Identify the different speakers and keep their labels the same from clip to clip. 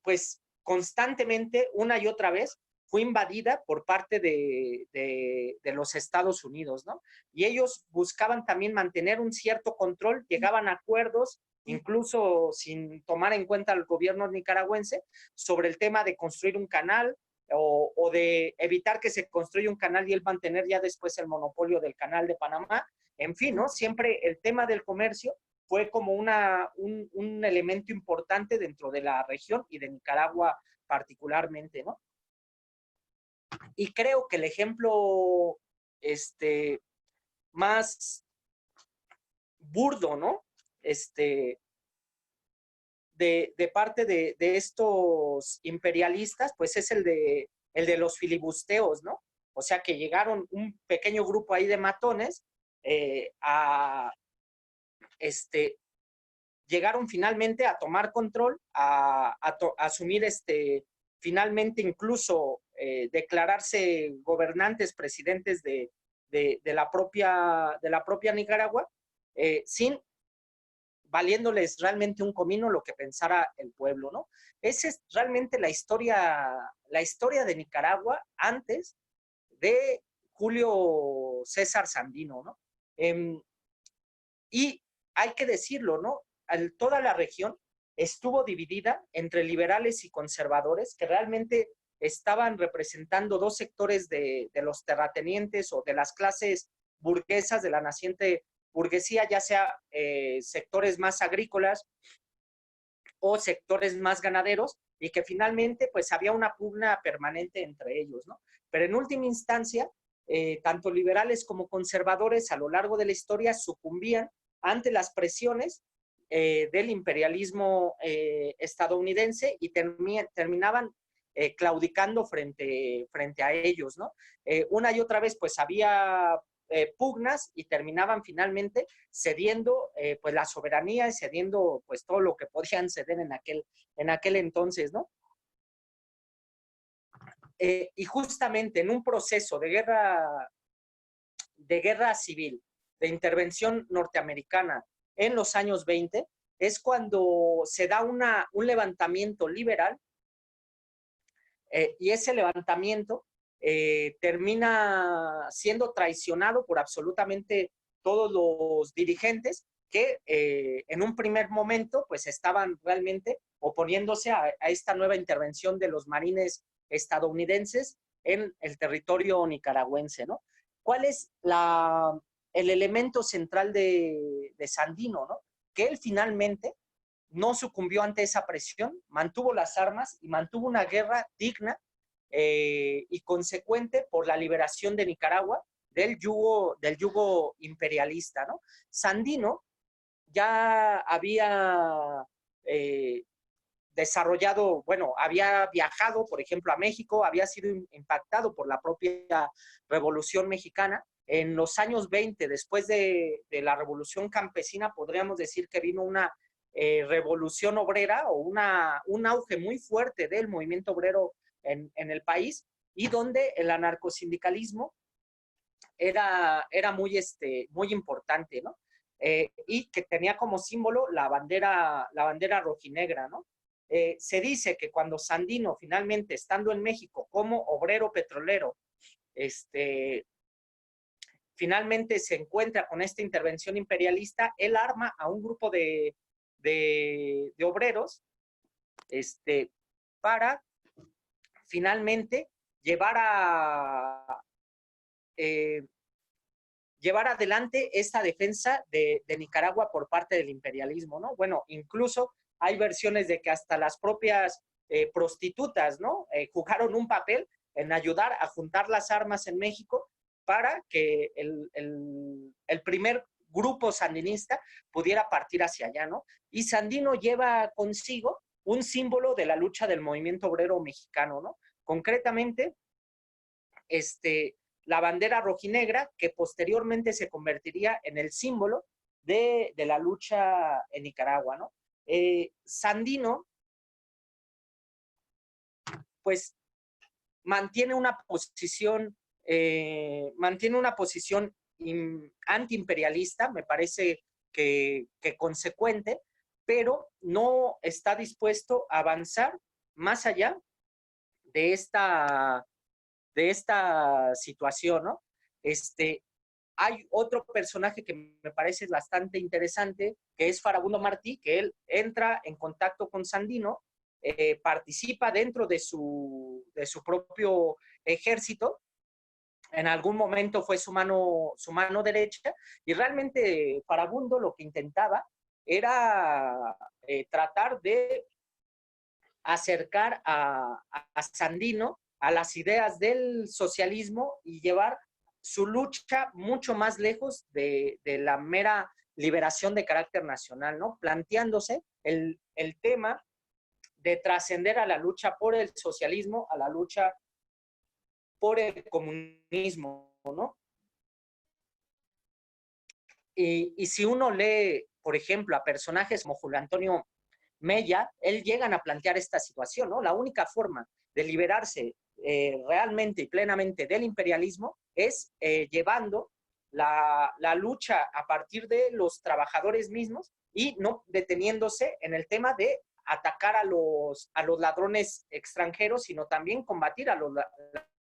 Speaker 1: pues constantemente, una y otra vez, fue invadida por parte de los Estados Unidos, ¿no? Y ellos buscaban también mantener un cierto control, llegaban a acuerdos, incluso sin tomar en cuenta al gobierno nicaragüense, sobre el tema de construir un canal o de evitar que se construya un canal y él mantener ya después el monopolio del canal de Panamá. En fin, ¿no? Siempre el tema del comercio fue como un elemento importante dentro de la región y de Nicaragua particularmente, ¿no? Y creo que el ejemplo más burdo, ¿no? De parte de estos imperialistas, pues es el de los filibusteos, ¿no? O sea, que llegaron un pequeño grupo ahí de matones a llegaron finalmente a tomar control, a asumir finalmente incluso declararse gobernantes, presidentes de la propia Nicaragua, sin valiéndoles realmente un comino lo que pensara el pueblo, ¿no? Esa es realmente la historia de Nicaragua antes de Julio César Sandino, ¿no? Y hay que decirlo, ¿no? Toda la región estuvo dividida entre liberales y conservadores que realmente estaban representando dos sectores de los terratenientes o de las clases burguesas de la naciente burguesía, ya sea sectores más agrícolas o sectores más ganaderos, y que finalmente pues había una pugna permanente entre ellos, ¿no? Pero en última instancia, tanto liberales como conservadores a lo largo de la historia sucumbían ante las presiones del imperialismo estadounidense y terminaban claudicando frente a ellos, ¿no? Una y otra vez pues había pugnas y terminaban finalmente cediendo pues la soberanía y cediendo pues todo lo que podían ceder en aquel entonces, ¿no? Y justamente en un proceso de guerra civil, de intervención norteamericana en los años 20, es cuando se da un levantamiento liberal y ese levantamiento termina siendo traicionado por absolutamente todos los dirigentes que en un primer momento pues estaban realmente oponiéndose a esta nueva intervención de los marines estadounidenses en el territorio nicaragüense, ¿no? ¿Cuál es el elemento central de Sandino, ¿no? Que él finalmente no sucumbió ante esa presión, mantuvo las armas y mantuvo una guerra digna y consecuente por la liberación de Nicaragua del yugo imperialista, ¿no? Sandino ya había desarrollado, bueno, había viajado, por ejemplo, a México, había sido impactado por la propia Revolución Mexicana. En los años 20, después de la Revolución Campesina, podríamos decir que vino una revolución obrera o un auge muy fuerte del movimiento obrero en el país, y donde el anarcosindicalismo era muy importante, ¿no? Y que tenía como símbolo la bandera rojinegra, ¿no? Se dice que cuando Sandino finalmente, estando en México como obrero petrolero, finalmente se encuentra con esta intervención imperialista, él arma a un grupo de obreros para finalmente llevar adelante esta defensa de Nicaragua por parte del imperialismo, ¿no? Bueno, incluso hay versiones de que hasta las propias prostitutas, ¿no? Jugaron un papel en ayudar a juntar las armas en México para que el primer grupo sandinista pudiera partir hacia allá, ¿no? Y Sandino lleva consigo un símbolo de la lucha del movimiento obrero mexicano, ¿no? Concretamente, la bandera rojinegra, que posteriormente se convertiría en el símbolo de la lucha en Nicaragua, ¿no? Sandino, pues, mantiene una posición antiimperialista, me parece que consecuente, pero no está dispuesto a avanzar más allá de esta situación, ¿no? Hay otro personaje que me parece bastante interesante, que es Farabundo Martí, que él entra en contacto con Sandino, participa dentro de su propio ejército, en algún momento fue su mano derecha, y realmente Farabundo lo que intentaba era tratar de acercar a Sandino a las ideas del socialismo y llevar su lucha mucho más lejos de la mera liberación de carácter nacional, ¿no? Planteándose el tema de trascender a la lucha por el socialismo, a la lucha por el comunismo, ¿no? Y si uno lee, por ejemplo, a personajes como Julio Antonio Mella, él llegan a plantear esta situación, ¿no? La única forma de liberarse realmente y plenamente del imperialismo es llevando la lucha a partir de los trabajadores mismos y no deteniéndose en el tema de atacar a los ladrones extranjeros, sino también combatir a los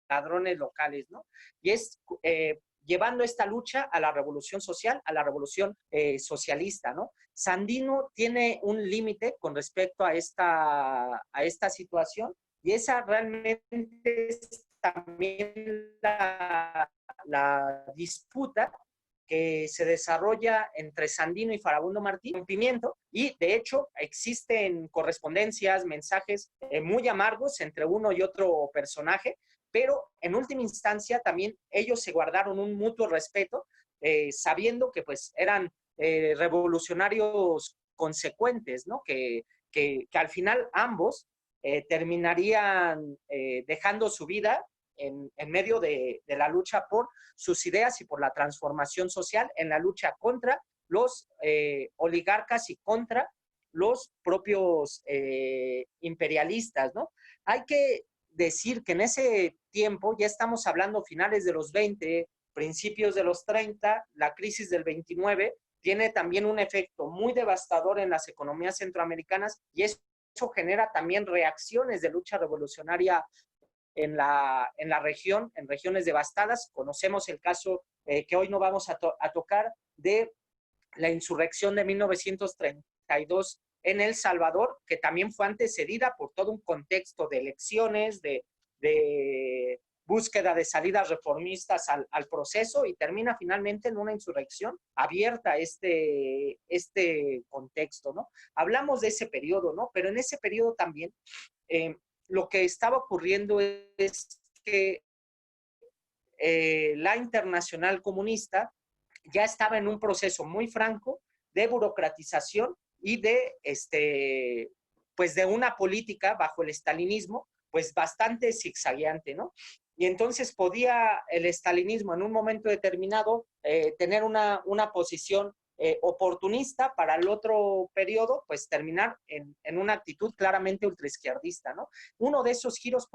Speaker 1: ladrones locales, ¿no? Y es llevando esta lucha a la revolución social, a la revolución socialista, ¿no? Sandino tiene un límite con respecto a esta situación, y esa realmente es también la disputa que se desarrolla entre Sandino y Farabundo Martí, rompimiento, y de hecho existen correspondencias, mensajes muy amargos entre uno y otro personaje, pero en última instancia también ellos se guardaron un mutuo respeto, sabiendo que pues eran revolucionarios consecuentes, ¿no? Que al final ambos terminarían dejando su vida en medio de la lucha por sus ideas y por la transformación social, en la lucha contra los oligarcas y contra los propios imperialistas, ¿no? Hay que decir que en ese tiempo, ya estamos hablando finales de los 20, principios de los 30, la crisis del 29 tiene también un efecto muy devastador en las economías centroamericanas, y eso genera también reacciones de lucha revolucionaria en la región, en regiones devastadas. Conocemos el caso que hoy no vamos a tocar, de la insurrección de 1932 en El Salvador, que también fue antecedida por todo un contexto de elecciones, de búsqueda de salidas reformistas al proceso, y termina finalmente en una insurrección abierta a este contexto, ¿no? Hablamos de ese periodo, ¿no? Pero en ese periodo también lo que estaba ocurriendo es que la Internacional Comunista ya estaba en un proceso muy franco de burocratización y pues de una política bajo el estalinismo, pues bastante zigzagueante, ¿no? Y entonces podía el estalinismo en un momento determinado tener una posición oportunista, para el otro periodo, pues terminar en una actitud claramente ultraizquierdista, ¿no? Uno de esos giros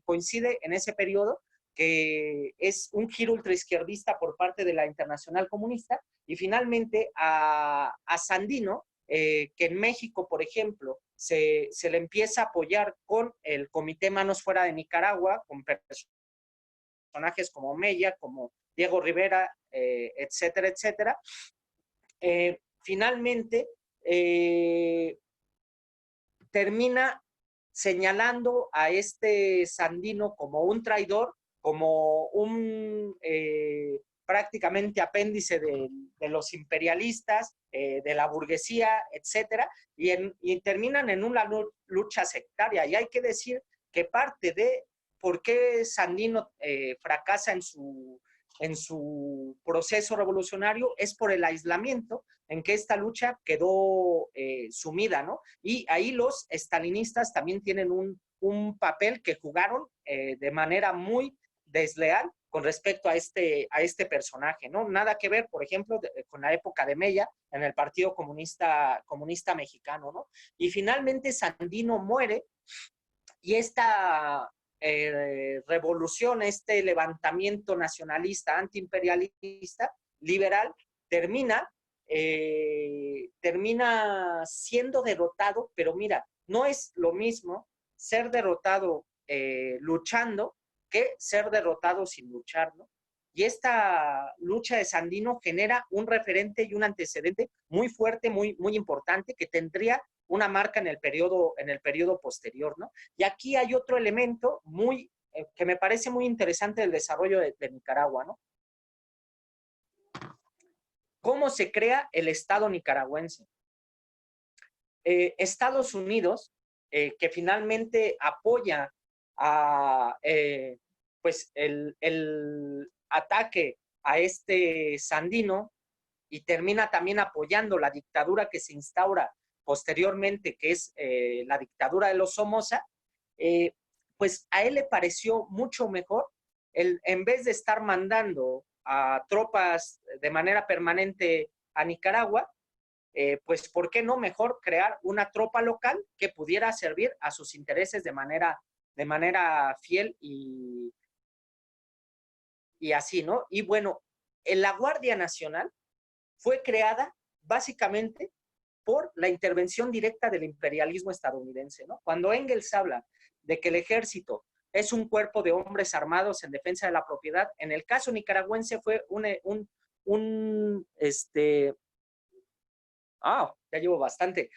Speaker 1: coincide en ese periodo, que es un giro ultraizquierdista por parte de la Internacional Comunista, y finalmente a Sandino, que en México, por ejemplo, se le empieza a apoyar con el Comité Manos Fuera de Nicaragua, con personajes como Mella, como Diego Rivera, etcétera, etcétera. Finalmente, termina señalando a este Sandino como un traidor, como un prácticamente apéndice de los imperialistas, de la burguesía, etcétera, y terminan en una lucha sectaria. Y hay que decir que parte de por qué Sandino fracasa en su proceso revolucionario es por el aislamiento en que esta lucha quedó sumida, ¿no? Y ahí los estalinistas también tienen un papel que jugaron de manera muy desleal con respecto a este personaje, ¿no? Nada que ver, por ejemplo, con la época de Mella en el Partido Comunista Mexicano, ¿no? Y finalmente Sandino muere, y esta revolución, este levantamiento nacionalista, antiimperialista, liberal, termina siendo derrotado, pero mira, no es lo mismo ser derrotado luchando que ser derrotado sin luchar, ¿no? Y esta lucha de Sandino genera un referente y un antecedente muy fuerte, muy importante, que tendría una marca en el periodo posterior, ¿no? Y aquí hay otro elemento que me parece muy interesante del desarrollo de Nicaragua, ¿no? ¿Cómo se crea el Estado nicaragüense? Estados Unidos, que finalmente apoya a, pues el ataque a este Sandino y termina también apoyando la dictadura que se instaura posteriormente, que es la dictadura de los Somoza, pues a él le pareció mucho mejor en vez de estar mandando a tropas de manera permanente a Nicaragua, pues ¿por qué no mejor crear una tropa local que pudiera servir a sus intereses de manera fiel y así, ¿no? Y bueno, la Guardia Nacional fue creada básicamente por la intervención directa del imperialismo estadounidense, ¿no? Cuando Engels habla de que el ejército es un cuerpo de hombres armados en defensa de la propiedad, en el caso nicaragüense fue ya llevo bastante.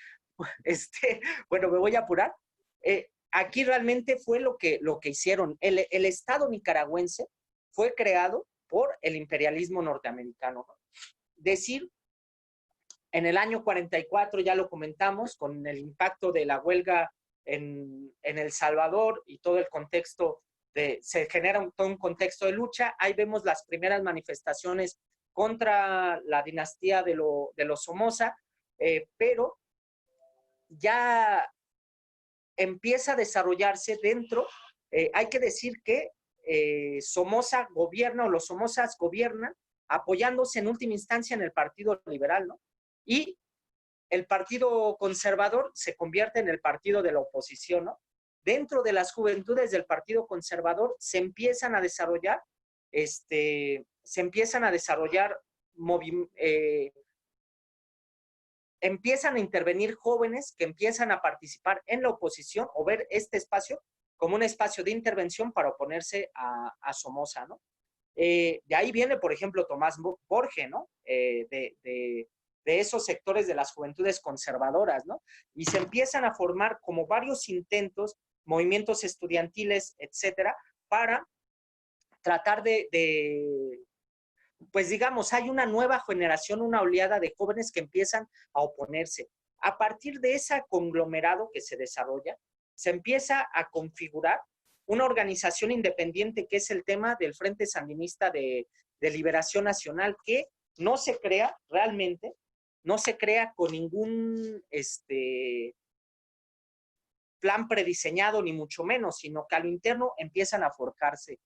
Speaker 1: Bueno, me voy a apurar. Aquí realmente fue lo que hicieron. El Estado nicaragüense fue creado por el imperialismo norteamericano, ¿no? Decir, en el año 44, ya lo comentamos, con el impacto de la huelga en El Salvador y todo el contexto, se genera todo un contexto de lucha. Ahí vemos las primeras manifestaciones contra la dinastía de los Somoza, pero ya empieza a desarrollarse dentro. Hay que decir que Somoza gobierna, o los Somozas gobiernan, apoyándose en última instancia en el Partido Liberal, ¿no? Y el Partido Conservador se convierte en el partido de la oposición, ¿no? Dentro de las juventudes del Partido Conservador se empiezan a desarrollar, empiezan a intervenir jóvenes que empiezan a participar en la oposición o ver este espacio como un espacio de intervención para oponerse a Somoza, ¿no? De ahí viene, por ejemplo, Tomás Borge, ¿no? De esos sectores de las juventudes conservadoras, ¿no? Y se empiezan a formar como varios intentos, movimientos estudiantiles, etcétera, para tratar pues digamos, hay una nueva generación, una oleada de jóvenes que empiezan a oponerse. A partir de ese conglomerado que se desarrolla, se empieza a configurar una organización independiente que es el tema del Frente Sandinista de Liberación Nacional, que no se crea realmente, no se crea con ningún plan prediseñado, ni mucho menos, sino que a lo interno empiezan a forjarse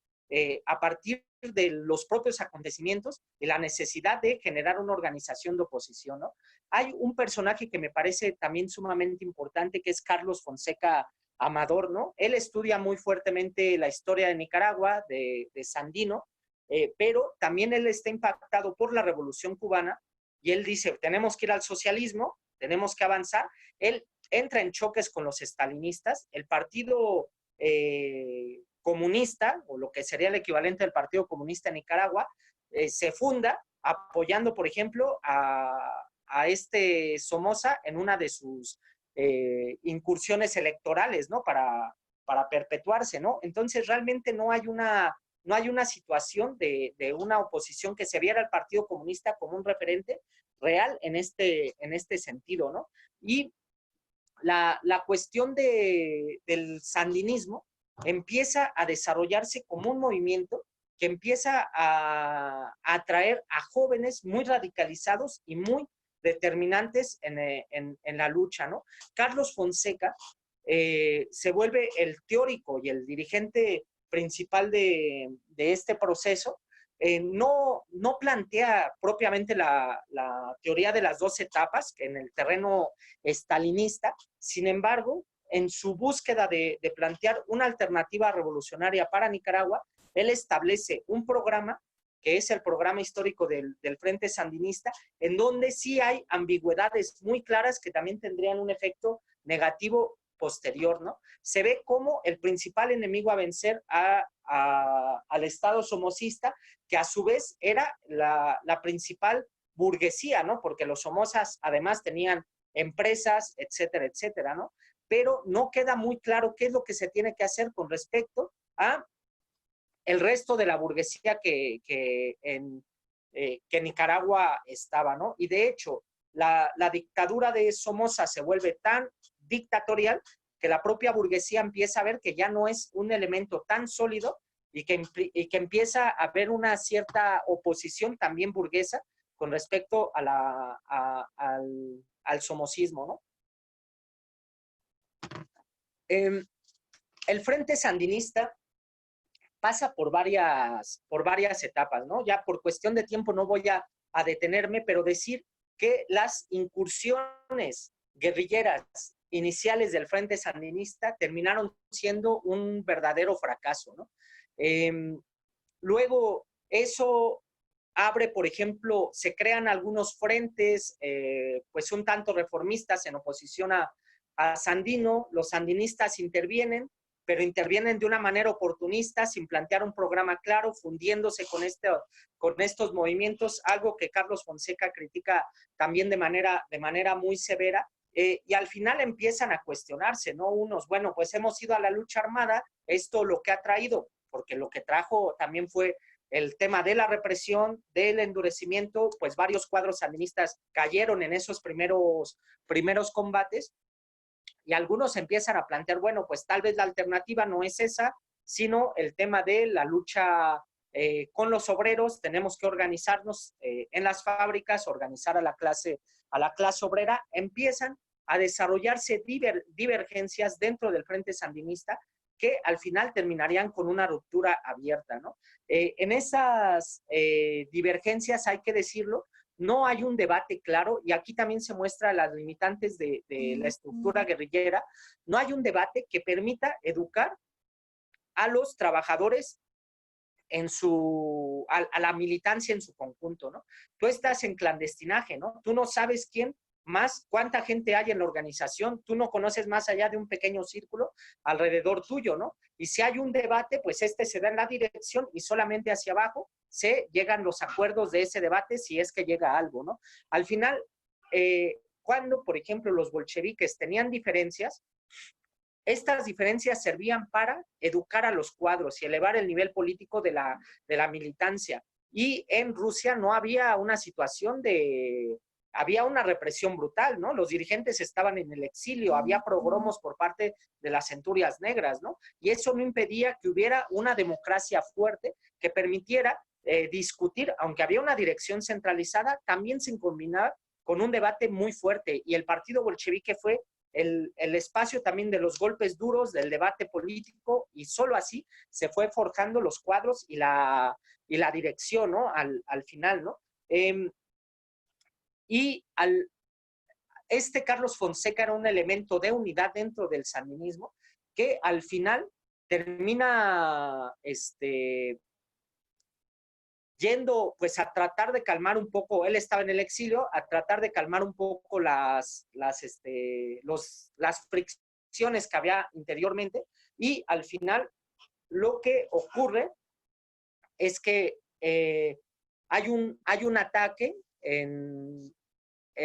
Speaker 1: a partir de los propios acontecimientos y la necesidad de generar una organización de oposición, ¿no? Hay un personaje que me parece también sumamente importante, que es Carlos Fonseca Amador, ¿no? Él estudia muy fuertemente la historia de Nicaragua, de Sandino, pero también él está impactado por la Revolución Cubana y él dice, tenemos que ir al socialismo, tenemos que avanzar. Él entra en choques con los estalinistas, el partido comunista, o lo que sería el equivalente del Partido Comunista en Nicaragua, se funda apoyando, por ejemplo, a este Somoza en una de sus incursiones electorales, ¿no? Para perpetuarse, ¿no? Entonces, realmente no hay una situación de una oposición que se viera al Partido Comunista como un referente real en este sentido, ¿no? Y la cuestión del sandinismo empieza a desarrollarse como un movimiento que empieza a atraer a jóvenes muy radicalizados y muy determinantes en la lucha, ¿no? Carlos Fonseca se vuelve el teórico y el dirigente principal de este proceso. No plantea propiamente la teoría de las dos etapas que en el terreno estalinista, sin embargo, en su búsqueda de plantear una alternativa revolucionaria para Nicaragua, él establece un programa que es el programa histórico del Frente Sandinista, en donde sí hay ambigüedades muy claras que también tendrían un efecto negativo posterior, ¿no? Se ve como el principal enemigo a vencer al Estado somocista, que a su vez era la principal burguesía, ¿no? Porque los Somozas además tenían empresas, etcétera, etcétera, ¿no? Pero no queda muy claro qué es lo que se tiene que hacer con respecto a el resto de la burguesía que en Nicaragua estaba, ¿no? Y de hecho, la dictadura de Somoza se vuelve tan dictatorial que la propia burguesía empieza a ver que ya no es un elemento tan sólido y que empieza a haber una cierta oposición también burguesa con respecto al somocismo, ¿no? El Frente Sandinista pasa por varias etapas, ¿no? Ya por cuestión de tiempo no voy a detenerme, pero decir que las incursiones guerrilleras iniciales del Frente Sandinista terminaron siendo un verdadero fracaso, ¿no? Luego, eso abre, por ejemplo, se crean algunos frentes, pues un tanto reformistas en oposición a Sandino, los sandinistas intervienen, pero intervienen de una manera oportunista, sin plantear un programa claro, fundiéndose con estos movimientos, algo que Carlos Fonseca critica también de manera muy severa, y al final empiezan a cuestionarse, ¿no? Unos, bueno, pues hemos ido a la lucha armada, esto lo que ha traído, porque lo que trajo también fue el tema de la represión, del endurecimiento, pues varios cuadros sandinistas cayeron en esos primeros combates, y algunos empiezan a plantear, bueno, pues tal vez la alternativa no es esa, sino el tema de la lucha con los obreros, tenemos que organizarnos en las fábricas, organizar a la clase obrera, empiezan a desarrollarse divergencias dentro del Frente Sandinista que al final terminarían con una ruptura abierta, ¿no? En esas divergencias, hay que decirlo, no hay un debate claro, y aquí también se muestra las limitantes de la estructura guerrillera, no hay un debate que permita educar a los trabajadores a la militancia en su conjunto, ¿no? Tú estás en clandestinaje, ¿no? Tú no sabes cuánta gente hay en la organización, tú no conoces más allá de un pequeño círculo alrededor tuyo, ¿no? Y si hay un debate, pues se da en la dirección y solamente hacia abajo se llegan los acuerdos de ese debate si es que llega algo, ¿no? Al final, cuando, por ejemplo, los bolcheviques tenían diferencias, estas diferencias servían para educar a los cuadros y elevar el nivel político de la militancia. Y en Rusia no había una situación había una represión brutal, ¿no? Los dirigentes estaban en el exilio, había progromos por parte de las centurias negras, ¿no? Y eso no impedía que hubiera una democracia fuerte que permitiera discutir, aunque había una dirección centralizada, también se combinaba con un debate muy fuerte. Y el partido bolchevique fue el espacio también de los golpes duros, del debate político, y solo así se fue forjando los cuadros y la dirección, ¿no? Al final, ¿no? Y Carlos Fonseca era un elemento de unidad dentro del sandinismo que al final termina yendo pues a tratar de calmar un poco, él estaba en el exilio, a tratar de calmar un poco las fricciones que había interiormente, y al final lo que ocurre es que hay un ataque en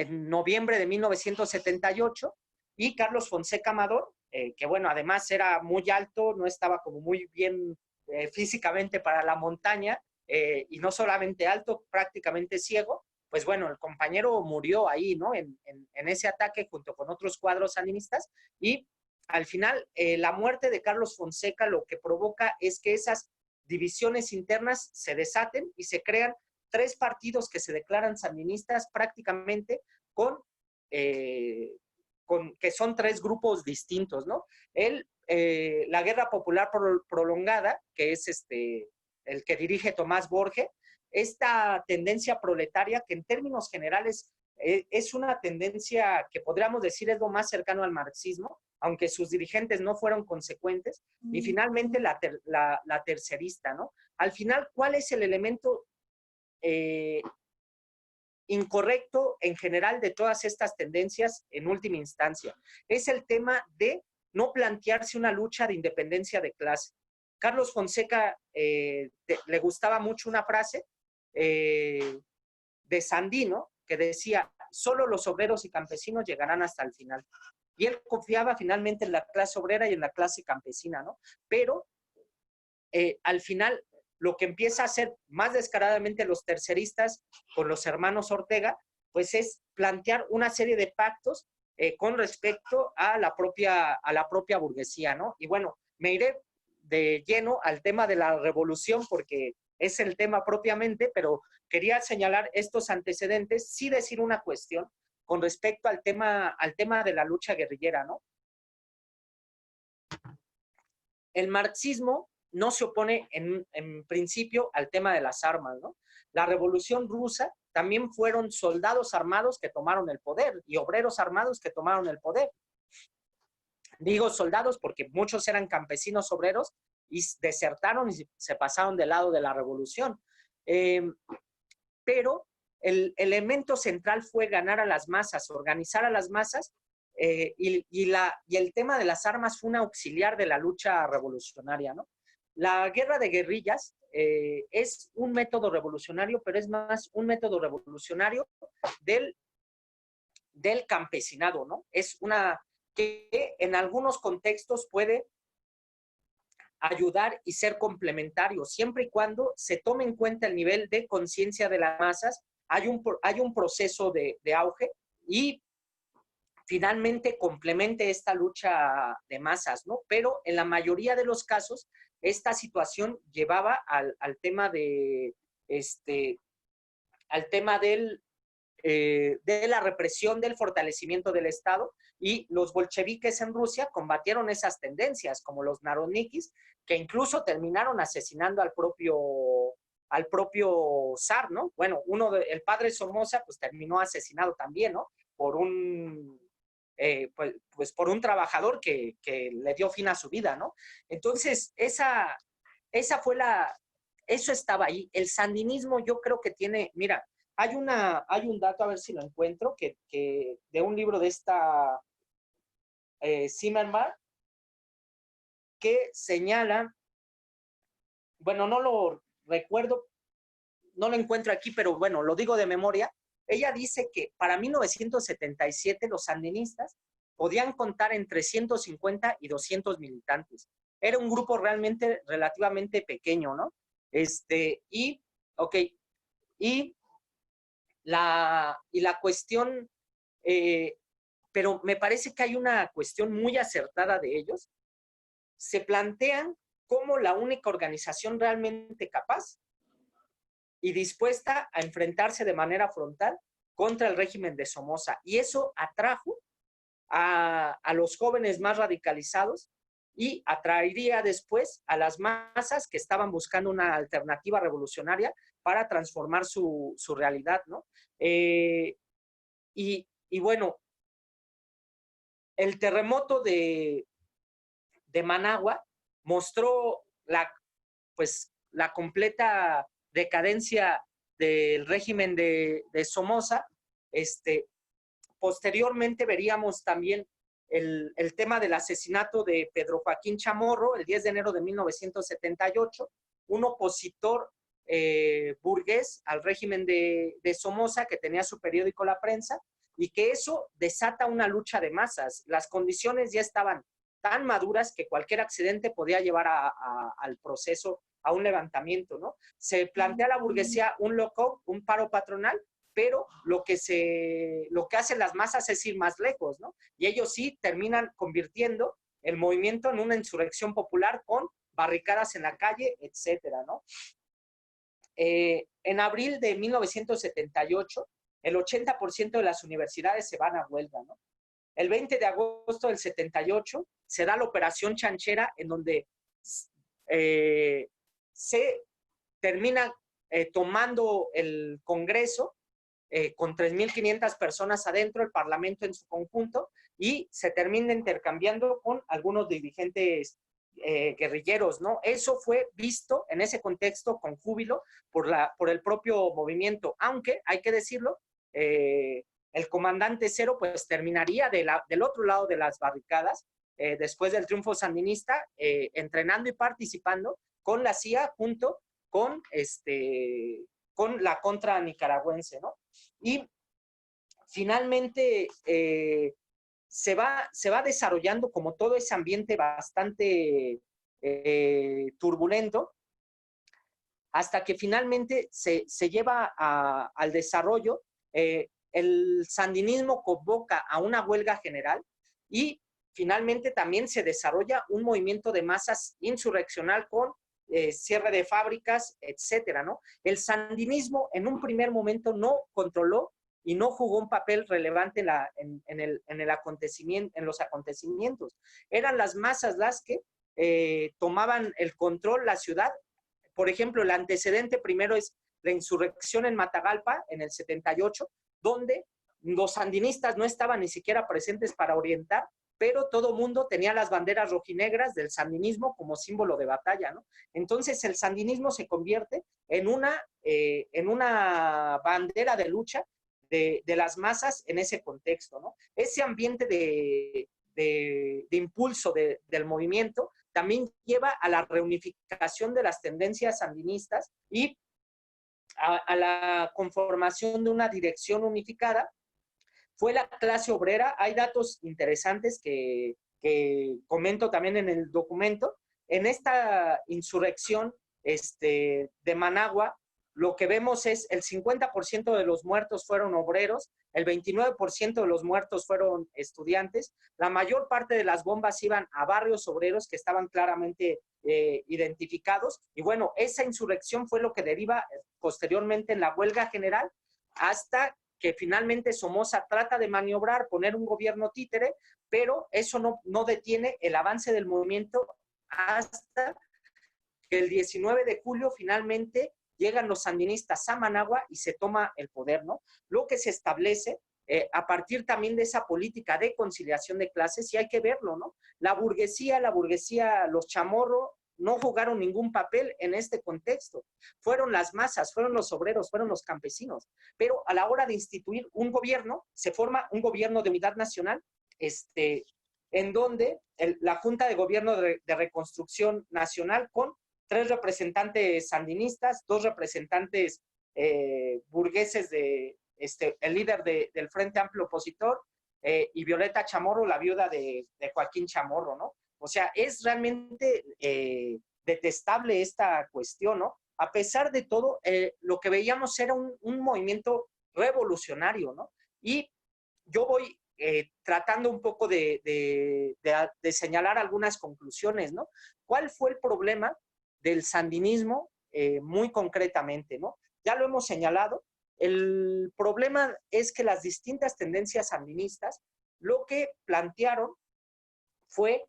Speaker 1: noviembre de 1978 y Carlos Fonseca Amador, que bueno, además era muy alto, no estaba como muy bien físicamente para la montaña, y no solamente alto, prácticamente ciego, pues bueno, el compañero murió ahí, ¿no? En ese ataque junto con otros cuadros sandinistas, y al final la muerte de Carlos Fonseca lo que provoca es que esas divisiones internas se desaten y se crean tres partidos que se declaran sandinistas prácticamente que son tres grupos distintos, ¿no? La Guerra Popular Prolongada, que es el que dirige Tomás Borge, esta tendencia proletaria que en términos generales es una tendencia que podríamos decir es lo más cercano al marxismo, aunque sus dirigentes no fueron consecuentes, y finalmente la tercerista, ¿no? Al final, ¿cuál es el elemento incorrecto en general de todas estas tendencias en última instancia? Es el tema de no plantearse una lucha de independencia de clase. Carlos Fonseca le gustaba mucho una frase de Sandino que decía, solo los obreros y campesinos llegarán hasta el final. Y él confiaba finalmente en la clase obrera y en la clase campesina, ¿no? Pero al final lo que empieza a hacer más descaradamente los terceristas con los hermanos Ortega, pues es plantear una serie de pactos con respecto a la propia burguesía, ¿no? Y bueno, me iré de lleno al tema de la revolución porque es el tema propiamente, pero quería señalar estos antecedentes, sí decir una cuestión con respecto al tema de la lucha guerrillera, ¿no? El marxismo no se opone en principio al tema de las armas, ¿no? La Revolución Rusa también fueron soldados armados que tomaron el poder y obreros armados que tomaron el poder. Digo soldados porque muchos eran campesinos obreros y desertaron y se pasaron del lado de la revolución. Pero el elemento central fue ganar a las masas, organizar a las masas, y el tema de las armas fue un auxiliar de la lucha revolucionaria, ¿no? La guerra de guerrillas es un método revolucionario, pero es más un método revolucionario del campesinado, ¿no? Es una que en algunos contextos puede ayudar y ser complementario, siempre y cuando se tome en cuenta el nivel de conciencia de las masas, hay un proceso de auge y finalmente complemente esta lucha de masas, ¿no? Pero en la mayoría de los casos, esta situación llevaba al tema de, al tema de la represión, del fortalecimiento del Estado, y los bolcheviques en Rusia combatieron esas tendencias, como los narodnikis, que incluso terminaron asesinando al propio zar, ¿no? Bueno, el padre Somoza, pues terminó asesinado también, ¿no? Por pues por un trabajador que le dio fin a su vida, ¿no? Entonces, esa fue eso estaba ahí. El sandinismo yo creo que tiene, mira, hay un dato, a ver si lo encuentro, que de un libro de esta Zimmerman, que señala, bueno, no lo recuerdo, no lo encuentro aquí, pero bueno, lo digo de memoria. Ella dice que para 1977 los sandinistas podían contar entre 150 y 200 militantes. Era un grupo realmente relativamente pequeño, ¿no? Ok, y la cuestión, pero me parece que hay una cuestión muy acertada de ellos. Se plantean como la única organización realmente capaz y dispuesta a enfrentarse de manera frontal contra el régimen de Somoza. Y eso atrajo a los jóvenes más radicalizados y atraería después a las masas que estaban buscando una alternativa revolucionaria para transformar su realidad, ¿no? Y bueno, el terremoto de Managua mostró la completa decadencia del régimen de Somoza. Posteriormente veríamos también el tema del asesinato de Pedro Joaquín Chamorro el 10 de enero de 1978, un opositor burgués al régimen de Somoza que tenía su periódico La Prensa, y que eso desata una lucha de masas. Las condiciones ya estaban tan maduras que cualquier accidente podía llevar al proceso, a un levantamiento, ¿no? Se plantea a la burguesía un lockout, un paro patronal, pero lo que hacen las masas es ir más lejos, ¿no? Y ellos sí terminan convirtiendo el movimiento en una insurrección popular con barricadas en la calle, etcétera, ¿no? En abril de 1978, el 80% de las universidades se van a huelga, ¿no? El 20 de agosto del 78 se da la Operación Chanchera, en donde se termina tomando el Congreso con 3.500 personas adentro, el Parlamento en su conjunto, y se termina intercambiando con algunos dirigentes guerrilleros, ¿no? Eso fue visto en ese contexto con júbilo por el propio movimiento, aunque hay que decirlo, el comandante Cero pues terminaría del otro lado de las barricadas, después del triunfo sandinista, entrenando y participando con la CIA junto con, con la contra nicaragüense, ¿no? Y finalmente se va desarrollando como todo ese ambiente bastante turbulento, hasta que finalmente se lleva al desarrollo. El sandinismo convoca a una huelga general y finalmente también se desarrolla un movimiento de masas insurreccional con cierre de fábricas, etcétera, ¿no? El sandinismo en un primer momento no controló y no jugó un papel relevante en los acontecimientos. Eran las masas las que tomaban el control, la ciudad. Por ejemplo, el antecedente primero es la insurrección en Matagalpa en el 78, donde los sandinistas no estaban ni siquiera presentes para orientar, pero todo mundo tenía las banderas rojinegras del sandinismo como símbolo de batalla, ¿no? Entonces el sandinismo se convierte en una bandera de lucha de las masas en ese contexto, ¿no? Ese ambiente de impulso del movimiento también lleva a la reunificación de las tendencias sandinistas y a la conformación de una dirección unificada. Fue la clase obrera. Hay datos interesantes que comento también en el documento. En esta insurrección de Managua, lo que vemos es el 50% de los muertos fueron obreros, el 29% de los muertos fueron estudiantes, la mayor parte de las bombas iban a barrios obreros que estaban claramente identificados, y bueno, esa insurrección fue lo que deriva posteriormente en la huelga general, hasta que finalmente Somoza trata de maniobrar, poner un gobierno títere, pero eso no detiene el avance del movimiento hasta que el 19 de julio finalmente llegan los sandinistas a Managua y se toma el poder, ¿no? Lo que se establece a partir también de esa política de conciliación de clases, y hay que verlo, ¿no? La burguesía, los chamorros, no jugaron ningún papel en este contexto. Fueron las masas, fueron los obreros, fueron los campesinos. Pero a la hora de instituir un gobierno, se forma un gobierno de unidad nacional, en donde la Junta de Gobierno de Reconstrucción Nacional, con 3 representantes sandinistas, 2 representantes burgueses el líder del Frente Amplio Opositor, y Violeta Chamorro, la viuda de Joaquín Chamorro, ¿no? O sea, es realmente detestable esta cuestión, ¿no? A pesar de todo, lo que veíamos era un movimiento revolucionario, ¿no? Y yo voy tratando un poco de señalar algunas conclusiones, ¿no? ¿Cuál fue el problema del sandinismo muy concretamente, ¿no? Ya lo hemos señalado. El problema es que las distintas tendencias sandinistas lo que plantearon fue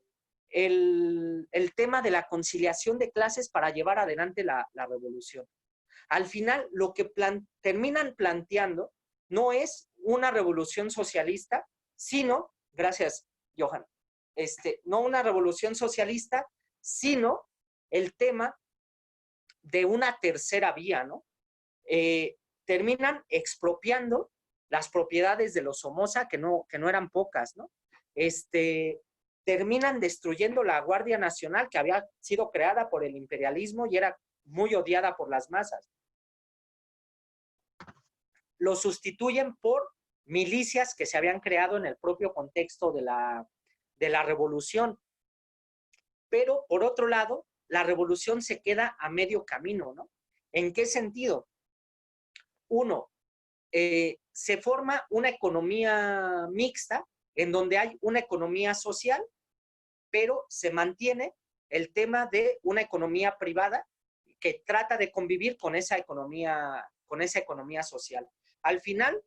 Speaker 1: el tema de la conciliación de clases para llevar adelante la revolución. Al final, lo que terminan planteando no es una revolución socialista, sino, gracias, Johan, no una revolución socialista, sino el tema de una tercera vía, ¿no? Terminan expropiando las propiedades de los Somoza, que no eran pocas, ¿no? Terminan destruyendo la Guardia Nacional, que había sido creada por el imperialismo y era muy odiada por las masas. Lo sustituyen por milicias que se habían creado en el propio contexto de la revolución. Pero, por otro lado, la revolución se queda a medio camino, ¿no? ¿En qué sentido? Uno, se forma una economía mixta en donde hay una economía social, pero se mantiene el tema de una economía privada que trata de convivir con esa economía social. Al final,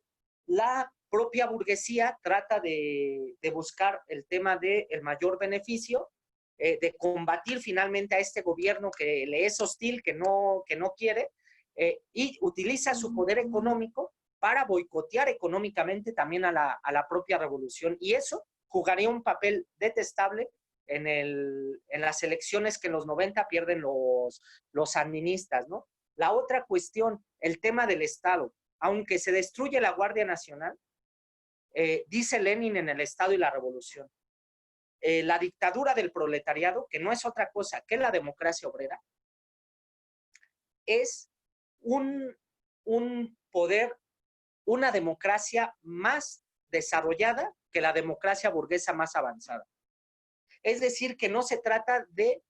Speaker 1: la propia burguesía trata de buscar el tema del mayor beneficio, de combatir finalmente a este gobierno que le es hostil, que no quiere, y utiliza su poder económico para boicotear económicamente también a la propia revolución. Y eso jugaría un papel detestable en las elecciones que en los 90 pierden los sandinistas, ¿no? La otra cuestión, el tema del Estado. Aunque se destruye la Guardia Nacional, dice Lenin en El Estado y la Revolución, la dictadura del proletariado, que no es otra cosa que la democracia obrera, es un poder, una democracia más desarrollada que la democracia burguesa más avanzada. Es decir, que no se trata de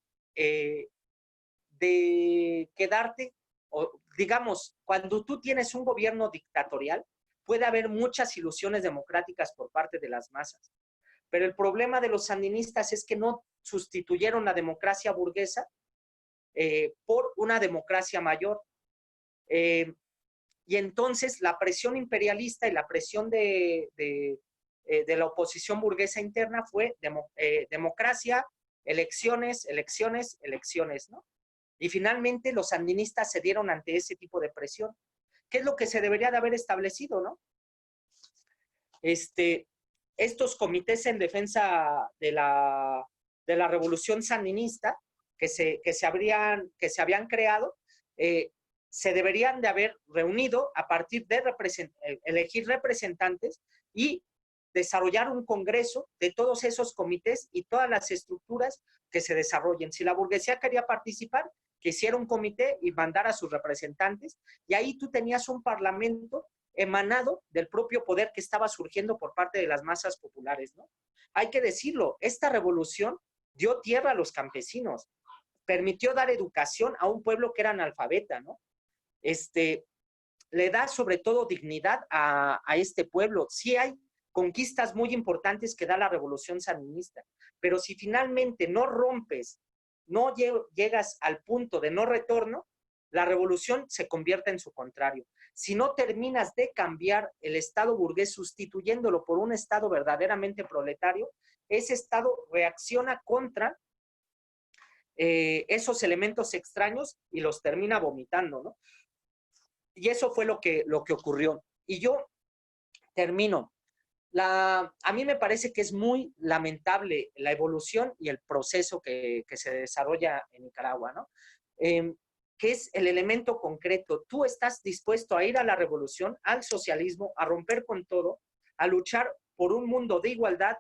Speaker 1: quedarte, o digamos, cuando tú tienes un gobierno dictatorial, puede haber muchas ilusiones democráticas por parte de las masas. Pero el problema de los sandinistas es que no sustituyeron la democracia burguesa por una democracia mayor. Y entonces la presión imperialista y la presión de la oposición burguesa interna fue democracia, elecciones, elecciones, elecciones, ¿no? Y finalmente los sandinistas cedieron ante ese tipo de presión. ¿Qué es lo que se debería de haber establecido, no? Estos comités en defensa de la revolución sandinista que se habían creado, se deberían de haber reunido a partir de elegir representantes y desarrollar un congreso de todos esos comités y todas las estructuras que se desarrollen. Si la burguesía quería participar, que hiciera un comité y mandara a sus representantes, y ahí tú tenías un parlamento emanado del propio poder que estaba surgiendo por parte de las masas populares, ¿no? Hay que decirlo, esta revolución dio tierra a los campesinos, permitió dar educación a un pueblo que era analfabeta, ¿no? Le da sobre todo dignidad a este pueblo. Sí hay conquistas muy importantes que da la revolución sandinista, pero si finalmente no rompes, no llegas al punto de no retorno, la revolución se convierte en su contrario. Si no terminas de cambiar el Estado burgués sustituyéndolo por un Estado verdaderamente proletario, ese Estado reacciona contra esos elementos extraños y los termina vomitando, ¿no? Y eso fue lo que ocurrió. Y yo termino. A mí me parece que es muy lamentable la evolución y el proceso que se desarrolla en Nicaragua, ¿no? Que es el elemento concreto. Tú estás dispuesto a ir a la revolución, al socialismo, a romper con todo, a luchar por un mundo de igualdad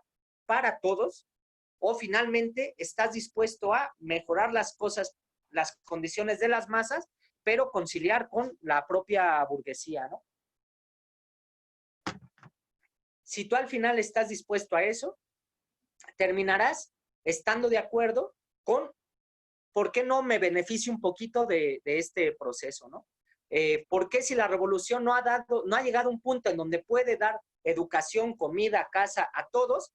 Speaker 1: para todos, o finalmente estás dispuesto a mejorar las cosas, las condiciones de las masas, pero conciliar con la propia burguesía, ¿no? Si tú al final estás dispuesto a eso, terminarás estando de acuerdo con por qué no me beneficio un poquito de este proceso, ¿no? ¿Por qué si la revolución no ha llegado a un punto en donde puede dar educación, comida, casa a todos,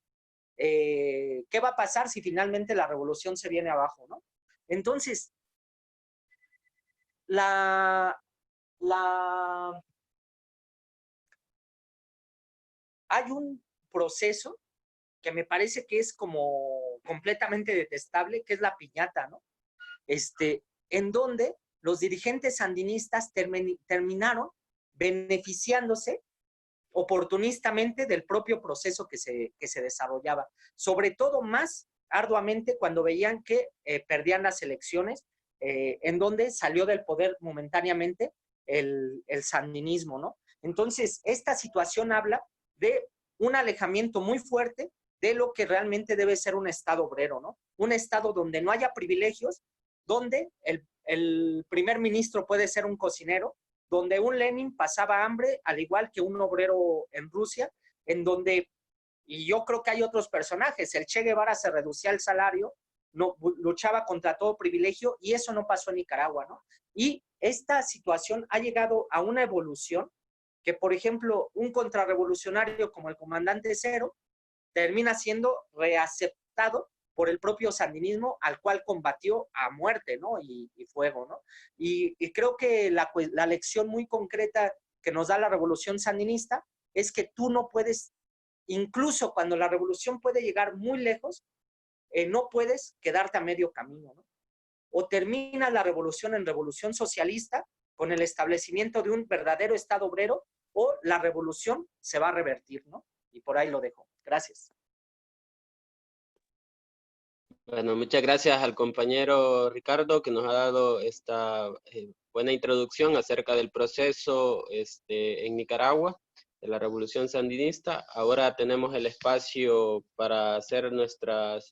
Speaker 1: qué va a pasar si finalmente la revolución se viene abajo, ¿no? Entonces, hay un proceso que me parece que es como completamente detestable, que es la piñata, ¿no? En donde los dirigentes sandinistas terminaron beneficiándose oportunistamente del propio proceso que se desarrollaba, sobre todo más arduamente cuando veían que perdían las elecciones, en donde salió del poder momentáneamente el sandinismo, ¿no? Entonces, esta situación habla de un alejamiento muy fuerte de lo que realmente debe ser un Estado obrero, ¿no? Un Estado donde no haya privilegios, donde el primer ministro puede ser un cocinero, donde un Lenin pasaba hambre, al igual que un obrero en Rusia, en donde, y yo creo que hay otros personajes, el Che Guevara se reducía el salario, no, luchaba contra todo privilegio, y eso no pasó en Nicaragua, ¿no? Y esta situación ha llegado a una evolución que, por ejemplo, un contrarrevolucionario como el comandante Cero termina siendo reaceptado por el propio sandinismo, al cual combatió a muerte, ¿no? Y fuego, ¿no? Y creo que la lección muy concreta que nos da la revolución sandinista es que tú no puedes, incluso cuando la revolución puede llegar muy lejos, no puedes quedarte a medio camino, ¿no? O termina la revolución en revolución socialista con el establecimiento de un verdadero Estado obrero, o la revolución se va a revertir, ¿no? Y por ahí lo dejo. Gracias.
Speaker 2: Bueno, muchas gracias al compañero Ricardo que nos ha dado esta buena introducción acerca del proceso en Nicaragua, de la revolución sandinista. Ahora tenemos el espacio para hacer nuestras